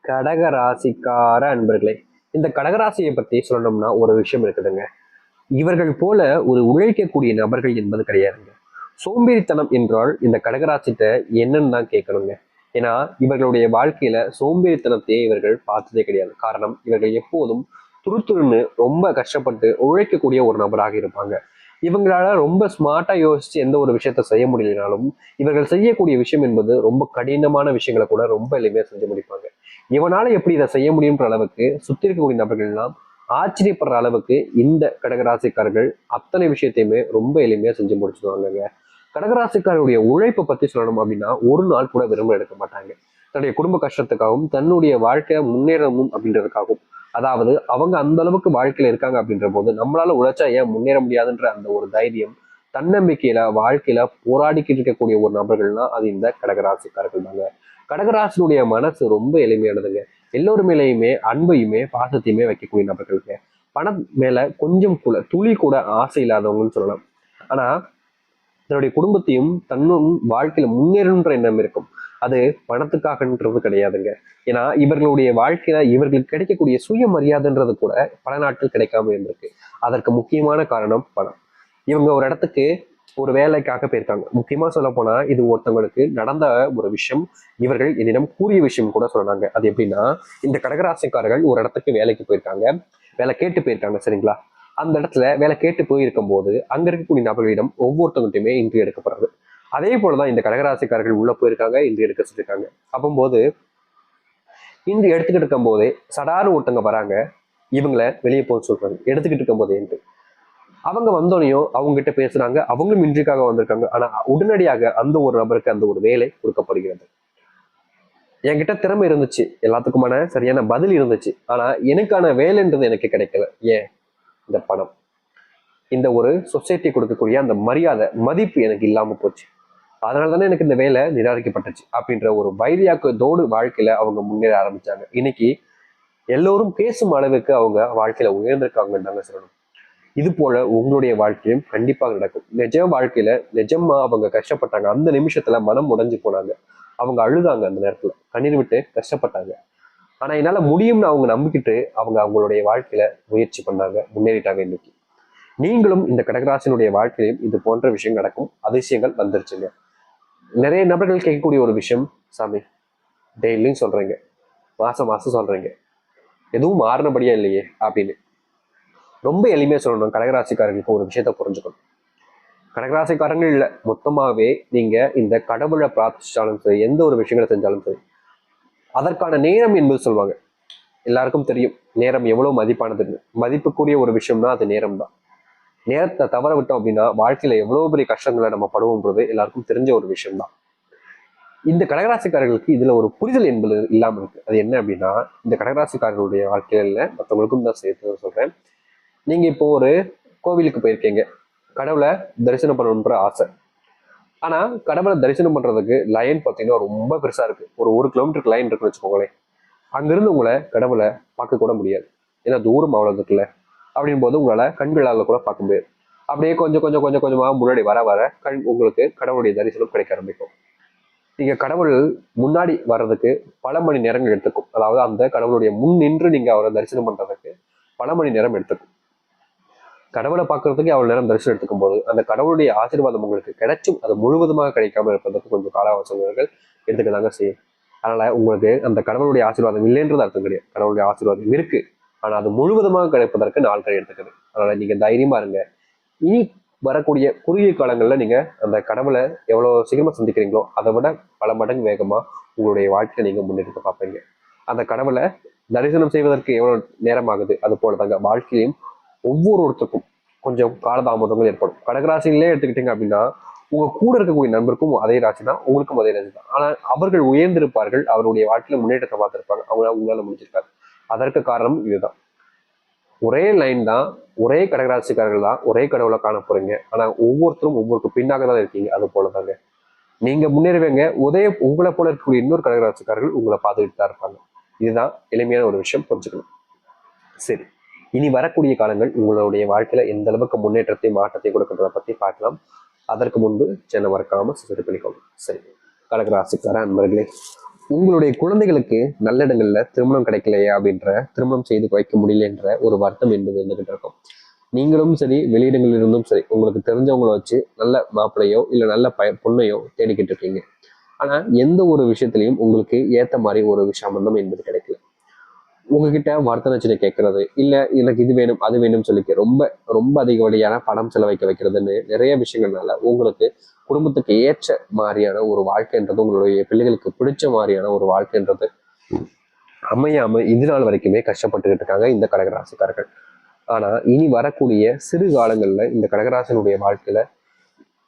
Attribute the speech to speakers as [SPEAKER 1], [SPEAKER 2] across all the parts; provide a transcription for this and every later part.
[SPEAKER 1] கடக ராசிக்கார அன்பர்களே, இந்த கடகராசியை பத்தி சொல்லணும்னா ஒரு விஷயம் இருக்குதுங்க. இவர்கள் போல ஒரு உழைக்கக்கூடிய நபர்கள் என்பது கிடையாதுங்க. சோம்பேறித்தனம் என்றால் இந்த கடகராசிட்ட என்னன்னு தான் கேட்கணுங்க. ஏன்னா இவர்களுடைய வாழ்க்கையில சோம்பேறித்தனத்தையே இவர்கள் பார்த்ததே கிடையாது. காரணம், இவர்கள் எப்போதும் துருத்துருன்னு ரொம்ப கஷ்டப்பட்டு உழைக்கக்கூடிய ஒரு நபராக இருப்பாங்க. இவங்களால ரொம்ப ஸ்மார்ட்டா யோசிச்சு எந்த ஒரு விஷயத்த செய்ய முடியலனாலும் இவர்கள் செய்யக்கூடிய விஷயம் என்பது ரொம்ப கடினமான விஷயங்களை கூட ரொம்ப எளிமையா செஞ்சு முடிப்பாங்க. இவனால எப்படி இதை செய்ய முடியுன்ற அளவுக்கு சுத்தி இருக்கக்கூடிய நபர்கள் எல்லாம் ஆச்சரியப்படுற அளவுக்கு இந்த கடகராசிக்காரர்கள் அத்தனை விஷயத்தையுமே ரொம்ப எளிமையா செஞ்சு முடிச்சுடுவாங்க. கடகராசிக்காரருடைய உழைப்பை பத்தி சொல்லணும் அப்படின்னா ஒரு நாள் கூட விரும்ப எடுக்க மாட்டாங்க. தன்னுடைய குடும்ப கஷ்டத்துக்காகவும் தன்னுடைய வாழ்க்கையை முன்னேறணும் அப்படின்றதுக்காகவும், அதாவது அவங்க அந்த அளவுக்கு வாழ்க்கையில இருக்காங்க அப்படின்ற போது நம்மளால உழைச்சா ஏன் முன்னேற முடியாதுன்ற அந்த ஒரு தைரியம், தன்னம்பிக்கையில வாழ்க்கையில போராடிக்கிட்டு இருக்கக்கூடிய ஒரு நபர்கள்னா அது இந்த கடகராசிக்காரர்கள் தாங்க. கடகராசினுடைய மனசு ரொம்ப எளிமையானதுங்க. எல்லோரு மேலேயுமே அன்பையுமே பாசத்தையுமே வைக்கக்கூடிய நபர்களுங்க. பணம் மேல கொஞ்சம் கூட துளி கூட ஆசை இல்லாதவங்கன்னு சொல்லலாம். ஆனா தன்னுடைய குடும்பத்தையும் தன்னும் வாழ்க்கையில முன்னேறணுன்ற எண்ணம் இருக்கும். அது பணத்துக்காகன்றது கிடையாதுங்க. ஏன்னா இவர்களுடைய வாழ்க்கையில இவர்களுக்கு கிடைக்கக்கூடிய சுயமரியாதைன்றது கூட பல நாட்கள் கிடைக்காம இருந்திருக்கு. அதற்கு முக்கியமான காரணம் பணம். இவங்க ஒரு இடத்துக்கு ஒரு வேலைக்காக போயிருக்காங்க. முக்கியமா சொல்ல போனா இது ஒருத்தவங்களுக்கு நடந்த ஒரு விஷயம். இவர்கள் என்னிடம் கூறிய விஷயம் கூட சொன்னாங்க. அது எப்படின்னா, இந்த கடகராசிக்காரர்கள் ஒரு இடத்துக்கு வேலைக்கு போயிருக்காங்க. வேலை கேட்டு போயிருக்காங்க, சரிங்களா? அந்த இடத்துல வேலை கேட்டு போயிருக்கும் போது அங்க இருக்கக்கூடிய நபர்களிடம் ஒவ்வொருத்தவங்கள்ட்டையுமே இன்ட்ரி எடுக்கப்படுறது. அதே போலதான் இந்த கடகராசிக்காரர்கள் உள்ள போயிருக்காங்க, இன்ட்ரி எடுக்க சொல்லியிருக்காங்க. அப்போது இன்ட்ரி எடுத்துக்கிட்டு இருக்கும் போதே சடாரு ஒருத்தவங்க வராங்க. இவங்களை வெளியே போக சொல்றாங்க, எடுத்துக்கிட்டு இருக்கும் போதே. அவங்க வந்தோடனையும் அவங்க கிட்ட பேசுறாங்க. அவங்களும் இன்றைக்காக வந்திருக்காங்க. ஆனா உடனடியாக அந்த ஒரு நபருக்கு அந்த ஒரு வேலை கொடுக்கப்படுகிறது. என்கிட்ட திறமை இருந்துச்சு, எல்லாத்துக்குமான சரியான பதில் இருந்துச்சு. ஆனா எனக்கான வேலைன்றது எனக்கு கிடைக்கல. ஏன்? இந்த பணம், இந்த ஒரு சொசைட்டி கொடுக்கக்கூடிய அந்த மரியாதை மதிப்பு எனக்கு இல்லாம போச்சு. அதனால தானே எனக்கு இந்த வேலை நிராகரிக்கப்பட்டுச்சு அப்படின்ற ஒரு வைரியாக்கத்தோடு வாழ்க்கையில அவங்க முன்னேற ஆரம்பிச்சாங்க. இன்னைக்கு எல்லோரும் பேசும் அளவுக்கு அவங்க வாழ்க்கையில உயர்ந்திருக்காங்கன்னு தாங்க சொல்லணும். இது போல உங்களுடைய வாழ்க்கையும் கண்டிப்பாக நடக்கும். நிஜ வாழ்க்கையில நிஜமா அவங்க கஷ்டப்பட்டாங்க. அந்த நிமிஷத்துல மனம் உடைஞ்சு போனாங்க. அவங்க அழுதாங்க, அந்த நேரத்துல கண்ணீர் விட்டு கஷ்டப்பட்டாங்க. ஆனா என்னால முடியும்னு அவங்க நம்பிக்கிட்டு அவங்க அவங்களுடைய வாழ்க்கையில முயற்சி பண்ணாங்க, முன்னேறிட்டாங்க. இன்னைக்கு நீங்களும் இந்த கடகராசினுடைய வாழ்க்கையிலும் இது போன்ற விஷயம் நடக்கும், அதிசயங்கள் வந்துருச்சுங்க. நிறைய நபர்கள் கேட்கக்கூடிய ஒரு விஷயம், சாமி டெய்லியும் சொல்றீங்க, மாசம் மாசம் சொல்றீங்க, எதுவும் மாறினபடியா இல்லையே அப்படின்னு. ரொம்ப எளிமையா சொல்லணும், கடகராசிக்காரர்களுக்கு ஒரு விஷயத்த புரிஞ்சுக்கணும். கடகராசிக்காரங்க இல்லை, மொத்தமாவே நீங்க இந்த கடவுளை பிரார்த்திச்சாலும் சரி, எந்த ஒரு விஷயங்களை செஞ்சாலும் சரி, அதற்கான நேரம் என்பது சொல்லுவாங்க. எல்லாருக்கும் தெரியும் நேரம் எவ்வளவு மதிப்பானதுன்னு. மதிப்புக்குரிய ஒரு விஷயம்னா அது நேரம் தான். நேரத்தை தவற விட்டோம் அப்படின்னா வாழ்க்கையில எவ்வளவு பெரிய கஷ்டங்களை நம்ம படுவோம்ன்றது எல்லாருக்கும் தெரிஞ்ச ஒரு விஷயம் தான். இந்த கடகராசிக்காரர்களுக்கு இதுல ஒரு புரிதல் என்பது இல்லாம இருக்கு. அது என்ன அப்படின்னா, இந்த கடகராசிக்காரர்களுடைய வாழ்க்கையில மற்றவங்களுக்கும் தான் சேர்த்து சொல்றேன். நீங்க இப்போ ஒரு கோவிலுக்கு போயிருக்கீங்க, கடவுளை தரிசனம் பண்ணணுன்ற ஆசை. ஆனா கடவுளை தரிசனம் பண்றதுக்கு லைன் பார்த்தீங்கன்னா ரொம்ப பெருசா இருக்கு. ஒரு 1 கிலோமீட்டருக்கு லைன் இருக்குன்னு வச்சுக்கோங்களேன். அங்கிருந்து உங்களை கடவுளை பார்க்க கூட முடியாது. ஏன்னா தூரம் அவ்வளவு இருக்குல்ல. அப்படின் போது உங்களால கண்களால கூட பார்க்க முடியாது. அப்படியே கொஞ்சம் கொஞ்சம் கொஞ்சம் கொஞ்சமா முன்னாடி வர வர உங்களுக்கு கடவுளுடைய தரிசனம் கிடைக்க ஆரம்பிக்கும். நீங்க கடவுள் முன்னாடி வர்றதுக்கு பல மணி நேரங்கள் எடுத்துக்கும். அதாவது அந்த கடவுளுடைய முன் நின்று நீங்க அவரை தரிசனம் பண்றதுக்கு பல மணி நேரம் எடுத்துக்கும். கடவுளை பார்க்கறதுக்கு அவ்வளவு நேரம் தரிசனம் எடுத்துக்கும் போது அந்த கடவுளுடைய ஆசீர்வாதம் உங்களுக்கு கிடைச்சும் அது முழுவதுமாக கிடைக்காம இருப்பதற்கு கொஞ்சம் கால அவகாசங்கள் எடுத்துக்கதாங்க செய்யும். அதனால உங்களுக்கு அந்த கடவுளுடைய ஆசீர்வாதம் இல்லைன்றது அர்த்தம் கிடையாது. கடவுளுடைய ஆசீர்வாதம் இருக்கு, ஆனா அது முழுவதுமாக கிடைப்பதற்கு நாட்கள் எடுத்துக்குது. அதனால நீங்க தைரியமா இருங்க. இனி வரக்கூடிய குறுகிய காலங்கள்ல நீங்க அந்த கடவுளை எவ்வளவு சீக்கிரமா சந்திக்கிறீங்களோ அதை விட பல மடங்கு வேகமா உங்களுடைய வாழ்க்கையை நீங்க முன்னெடுக்க பார்ப்பீங்க. அந்த கடவுளை தரிசனம் செய்வதற்கு எவ்வளவு நேரம் ஆகுது, அது போலதாங்க வாழ்க்கையிலும் ஒவ்வொருத்தருக்கும் கொஞ்சம் காலதாமதங்கள் ஏற்படும். கடகராசிகளே எடுத்துக்கிட்டீங்க அப்படின்னா உங்க கூட இருக்கக்கூடிய நண்பருக்கும் அதே ராசி தான், உங்களுக்கும் அதே ராசி தான். ஆனா அவர்கள் உயர்ந்திருப்பார்கள், அவருடைய வாழ்க்கையில முன்னேற்றத்தை பார்த்திருப்பாங்க, அவங்களால உங்களால முடிஞ்சிருக்காரு. அதற்கு காரணம் இதுதான். ஒரே லைன் தான், ஒரே கடகராசிக்காரர்கள் தான், ஒரே கடவுளை காண போறீங்க. ஆனா ஒவ்வொருத்தரும் ஒவ்வொருக்கு பின்னாக தான் இருக்கீங்க. அது போலதாங்க நீங்க முன்னேறுவீங்க. உங்களை போல இருக்கக்கூடிய இன்னொரு கடகராசிக்காரர்கள் உங்களை பார்த்துக்கிட்டு தான் இருப்பாங்க. இதுதான் எளிமையான ஒரு விஷயம், புரிஞ்சுக்கணும். சரி, இனி வரக்கூடிய காலங்கள் உங்களுடைய வாழ்க்கையில எந்த அளவுக்கு முன்னேற்றத்தை மாற்றத்தை கொடுக்கறத பத்தி பார்க்கலாம். அதற்கு முன்பு சேனல் மறக்காம சப்ஸ்கிரைப் பண்ணிக்கோங்க. சரி, கடகராசிக்கார அன்பர்களே, உங்களுடைய குழந்தைகளுக்கு நல்ல இடங்கள்ல திருமணம் கிடைக்கலையா அப்படின்ற, திருமணம் செய்து வைக்க முடியல என்ற ஒரு வருத்தம் என்பது இருந்துகிட்டு இருக்கும். நீங்களும் சரி, வெளியிடங்களில் இருந்தும் சரி, உங்களுக்கு தெரிஞ்சவங்களை வச்சு நல்ல மாப்பிள்ளையோ இல்லை நல்ல பொண்ணையோ தேடிக்கிட்டு இருக்கீங்க. ஆனா எந்த ஒரு விஷயத்திலையும் உங்களுக்கு ஏத்த மாதிரி ஒரு சம்பந்தம் என்பது கிடைக்கல. உங்ககிட்ட வர்த்தனை கேட்கறது, இல்ல எனக்கு இது வேணும் அது வேணும்னு சொல்லி ரொம்ப ரொம்ப அதிகப்படியான பணம் செலவைக்க வைக்கிறதுன்னு நிறைய விஷயங்கள்னால உங்களுக்கு குடும்பத்துக்கு ஏற்ற மாதிரியான ஒரு வாழ்க்கைன்றது, உங்களுடைய பிள்ளைகளுக்கு பிடிச்ச மாதிரியான ஒரு வாழ்க்கைன்றது அமையாம இது நாள் வரைக்குமே கஷ்டப்பட்டுக்கிட்டு இருக்காங்க இந்த கடகராசிக்காரர்கள். ஆனா இனி வரக்கூடிய சிறு காலங்கள்ல இந்த கடகராசினுடைய வாழ்க்கையில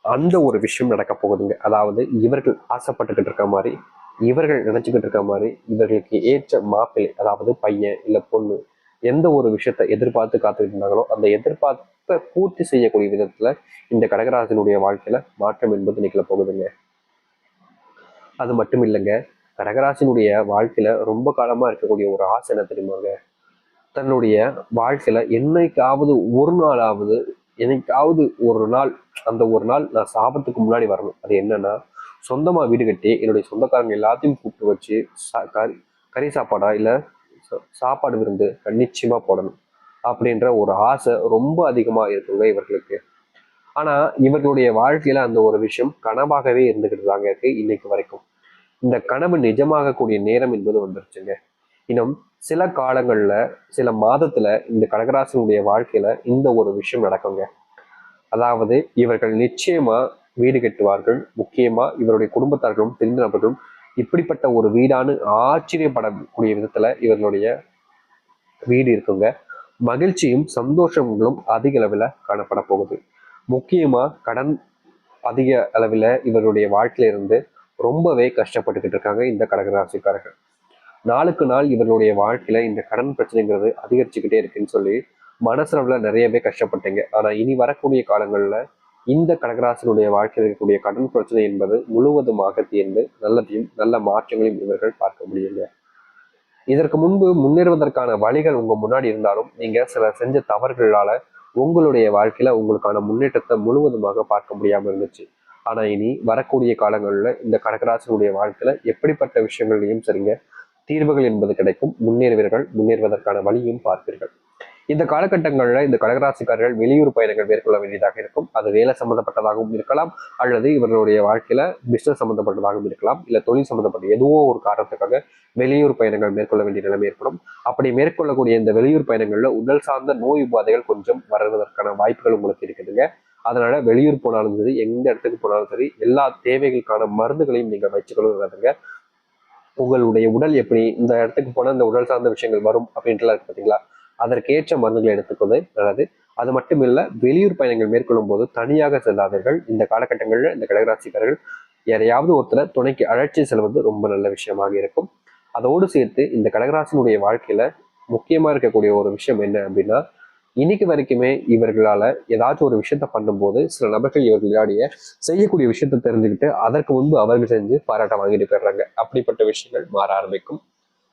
[SPEAKER 1] அந்த ஒரு விஷயம் நடக்க போகுதுங்க. அதாவது இவர்கள் ஆசைப்பட்டுக்கிட்டு இருக்க மாதிரி, இவர்கள் நினைச்சுக்கிட்டு இருக்க மாதிரி, இவர்களுக்கு ஏற்ற மாப்பிள்ளை, அதாவது பையன் இல்ல பொண்ணு, எந்த ஒரு விஷயத்த எதிர்பார்த்து காத்துக்கிட்டு இருந்தாங்களோ அந்த எதிர்பார்ப்பை பூர்த்தி செய்யக்கூடிய விதத்துல இந்த கடகராசினுடைய வாழ்க்கையில மாற்றம் என்பது நிகழ போகுதுங்க. அது மட்டும் இல்லைங்க, கடகராசினுடைய வாழ்க்கையில ரொம்ப காலமா இருக்கக்கூடிய ஒரு ஆசை என்ன தெரியுமாங்க? தன்னுடைய வாழ்க்கையில என்னைக்காவது ஒரு நாளாவது, என்னைக்காவது ஒரு நாள், அந்த ஒரு நாள் நான் சாபத்துக்கு முன்னாடி வரணும். அது என்னன்னா, சொந்தமா வீடு கட்டி என்னுடைய சொந்தக்காரங்க எல்லாத்தையும் கூப்பிட்டு வச்சு கறி சாப்பாடா இல்ல சாப்பாடு விருந்து நிச்சயமா போடணும் அப்படின்ற ஒரு ஆசை ரொம்ப அதிகமா இருக்குங்க இவர்களுக்கு. ஆனா இவர்களுடைய வாழ்க்கையில அந்த ஒரு விஷயம் கனவாகவே இருந்துகிட்டு தாங்க இருக்கு இன்னைக்கு வரைக்கும். இந்த கனவு நிஜமாகக்கூடிய நேரம் என்பது வந்துருச்சுங்க. இன்னும் சில காலங்கள்ல, சில மாதத்துல இந்த கடகராசினுடைய வாழ்க்கையில இந்த ஒரு விஷயம் நடக்குங்க. அதாவது இவர்கள் நிச்சயமா வீடு கட்டுவார்கள். முக்கியமா இவருடைய குடும்பத்தார்களும் தெரிந்த நபர்களும் இப்படிப்பட்ட ஒரு வீடானு ஆச்சரியப்படக்கூடிய விதத்துல இவர்களுடைய வீடு இருக்குங்க. மகிழ்ச்சியும் சந்தோஷங்களும் அதிக அளவில் காணப்பட போகுது. முக்கியமா கடன் அதிக அளவில் இவருடைய வாழ்க்கையில இருந்து ரொம்பவே கஷ்டப்பட்டுக்கிட்டு இருக்காங்க இந்த கடகராசிக்காரர்கள். நாளுக்கு நாள் இவர்களுடைய வாழ்க்கையில இந்த கடன் பிரச்சனைங்கிறது அதிகரிச்சுக்கிட்டே இருக்குன்னு சொல்லி மனசளவுல நிறையவே கஷ்டப்பட்டீங்க. ஆனா இனி வரக்கூடிய காலங்கள்ல இந்த கடகராசினுடைய வாழ்க்கையில் இருக்கக்கூடிய கடன் பிரச்சனை என்பது முழுவதுமாக தீர்ந்து நல்லதையும் நல்ல மாற்றங்களையும் இவர்கள் பார்க்க முடியுங்க. இதற்கு முன்பு முன்னேறுவதற்கான வழிகள் உங்க முன்னாடி இருந்தாலும் நீங்க சில செஞ்ச தவறுகளால உங்களுடைய வாழ்க்கையில உங்களுக்கான முன்னேற்றத்தை முழுவதுமாக பார்க்க முடியாம இருந்துச்சு. ஆனா இனி வரக்கூடிய காலங்கள்ல இந்த கடகராசினுடைய வாழ்க்கையில எப்படிப்பட்ட விஷயங்களையும் சரிங்க தீர்வுகள் என்பது கிடைக்கும். முன்னேறுவீர்கள், முன்னேறுவதற்கான வழியும் பார்ப்பீர்கள். இந்த காலகட்டங்களில் இந்த கடகராசிக்காரர்கள் வெளியூர் பயணங்கள் மேற்கொள்ள வேண்டியதாக இருக்கும். அது வேலை சம்பந்தப்பட்டதாகவும் இருக்கலாம், அல்லது இவர்களுடைய வாழ்க்கையில பிசினஸ் சம்பந்தப்பட்டதாகவும் இருக்கலாம், இல்ல தொழில் சம்பந்தப்பட்ட எதுவோ ஒரு காரணத்துக்காக வெளியூர் பயணங்கள் மேற்கொள்ள வேண்டிய நிலைமை ஏற்படும். அப்படி மேற்கொள்ளக்கூடிய இந்த வெளியூர் பயணங்கள்ல உடல் சார்ந்த நோய் உபாதைகள் கொஞ்சம் வருவதற்கான வாய்ப்புகள் உங்களுக்கு இருக்குதுங்க. அதனால வெளியூர் போனாலும் சரி, எந்த இடத்துக்கு போனாலும் சரி, எல்லா தேவைகளுக்கான மருந்துகளையும் நீங்க வச்சுக்கொள்ளுங்க. உங்களுடைய உடல் எப்படி இந்த இடத்துக்கு போனால் இந்த உடல் சார்ந்த விஷயங்கள் வரும் அப்படின்ட்டுலாம் இருக்கு பார்த்தீங்களா, அதற்கேற்ற மருந்துகளை எடுத்துக்கொண்டு நல்லது. அது மட்டும் இல்ல, வெளியூர் பயணங்கள் மேற்கொள்ளும் போது தனியாக செல்லாதீர்கள். இந்த காலகட்டங்களில் இந்த கடகராசிக்காரர்கள் யாரையாவது ஒருத்தரை துணைக்கு அழைச்சி செல்வது ரொம்ப நல்ல விஷயமாக இருக்கும். அதோடு சேர்த்து இந்த கடகராசினுடைய வாழ்க்கையில முக்கியமா இருக்கக்கூடிய ஒரு விஷயம் என்ன அப்படின்னா, இன்னைக்கு வரைக்குமே இவர்களால ஏதாச்சும் ஒரு விஷயத்த பண்ணும்போது சில நபர்கள் இவர்களுடைய செய்யக்கூடிய விஷயத்த தெரிஞ்சுக்கிட்டு அதற்கு முன்பு அவர்கள் செஞ்சு பாராட்ட வாங்கிட்டு போயிடுறாங்க. அப்படிப்பட்ட விஷயங்கள் மாற ஆரம்பிக்கும்.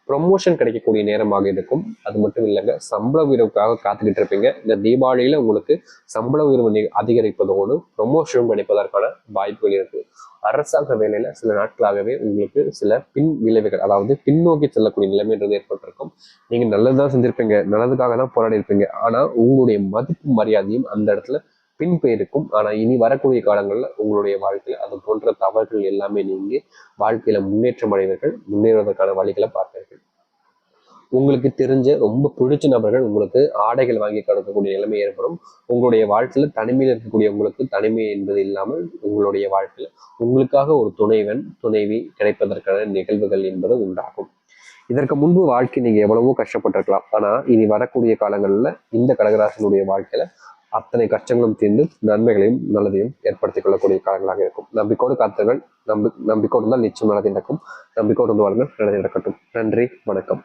[SPEAKER 1] ப்ரொமோஷன் கிடைக்கக்கூடிய நேரமாக இருக்கும். அது மட்டும் இல்லைங்க, சம்பள உயர்வுக்காக காத்துக்கிட்டு இருப்பீங்க. இந்த தீபாவளியில உங்களுக்கு சம்பள உயர்வு அதிகரிப்பதோடு ப்ரொமோஷனும் கிடைப்பதற்கான வாய்ப்புகள் இருக்கு. அரசாங்க வேலையில சில நாட்களாகவே உங்களுக்கு சில பின் விளைவுகள், அதாவது பின்னோக்கி செல்லக்கூடிய நிலைமைன்றது ஏற்பட்டிருக்கும். நீங்க நல்லதுதான் செஞ்சிருப்பீங்க, நல்லதுக்காக தான் போராடி இருப்பீங்க. ஆனா உங்களுடைய மதிப்பு மரியாதையும் அந்த இடத்துல பின்பெயருக்கும். ஆனா இனி வரக்கூடிய காலங்கள்ல உங்களுடைய வாழ்க்கையில அது போன்ற தவறுகள் எல்லாமே நீங்கி வாழ்க்கையில முன்னேற்றம் அடைவீர்கள். முன்னேறுவதற்கான வழிகளை பார்ப்பீர்கள். உங்களுக்கு தெரிஞ்ச ரொம்ப பிடிச்ச நபர்கள் உங்களுக்கு ஆடைகள் வாங்கி கொடுக்கக்கூடிய நிலைமை ஏற்படும். உங்களுடைய வாழ்க்கையில தனிமையில் இருக்கக்கூடிய உங்களுக்கு தனிமை என்பது இல்லாமல் உங்களுடைய வாழ்க்கையில உங்களுக்காக ஒரு துணைவன் துணைவி கிடைப்பதற்கான நிகழ்வுகள் என்பது உண்டாகும். இதற்கு முன்பு வாழ்க்கை நீங்க எவ்வளவோ கஷ்டப்பட்டிருக்கலாம். ஆனா இனி வரக்கூடிய காலங்கள்ல இந்த கடகராசினுடைய வாழ்க்கையில அத்தனை கஷ்டங்களும் தீர்ந்து நன்மைகளையும் நல்லதையும் ஏற்படுத்திக் கொள்ளக்கூடிய காலங்களாக இருக்கும். நம்பிக்கோடு காத்துங்கள். நம்பிக்கோடு தான் நிச்சயம் நல்லது நடக்கும். நம்பிக்கோடு வந்து வாழ்ங்கள், நல்லது நடக்கட்டும். நன்றி, வணக்கம்.